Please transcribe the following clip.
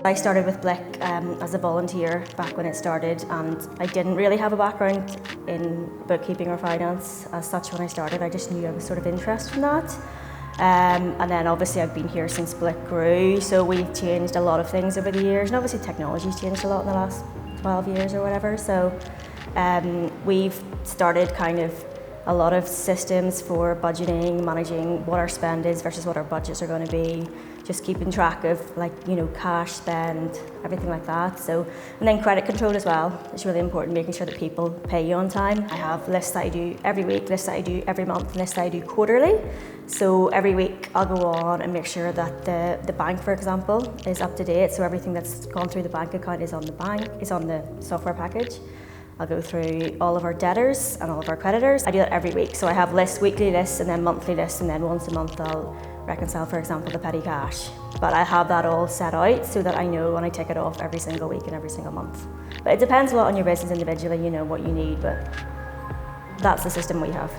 I started with Blick as a volunteer back when it started, and I didn't really have a background in bookkeeping or finance as such when I started. I just knew I was sort of interested in that. And then obviously I've been here since Blick grew, so we've changed a lot of things over the years, and obviously technology's changed a lot in the last 12 years or whatever. So we've started kind of a lot of systems for budgeting, managing what our spend is versus what our budgets are going to be, just keeping track of cash spend, everything like that. So, and then credit control as well. It's really important, making sure that people pay you on time. I have lists that I do every week, lists that I do every month, and lists that I do quarterly. So every week I'll go on and make sure that the bank, for example, is up to date. So everything that's gone through the bank account is on the software package. I'll go through all of our debtors and all of our creditors. I do that every week. So I have lists, weekly lists, and then monthly lists, and then once a month I'll reconcile, for example, the petty cash. But I have that all set out so that I know when I tick it off every single week and every single month. But it depends a lot on your business individually, what you need, but that's the system we have.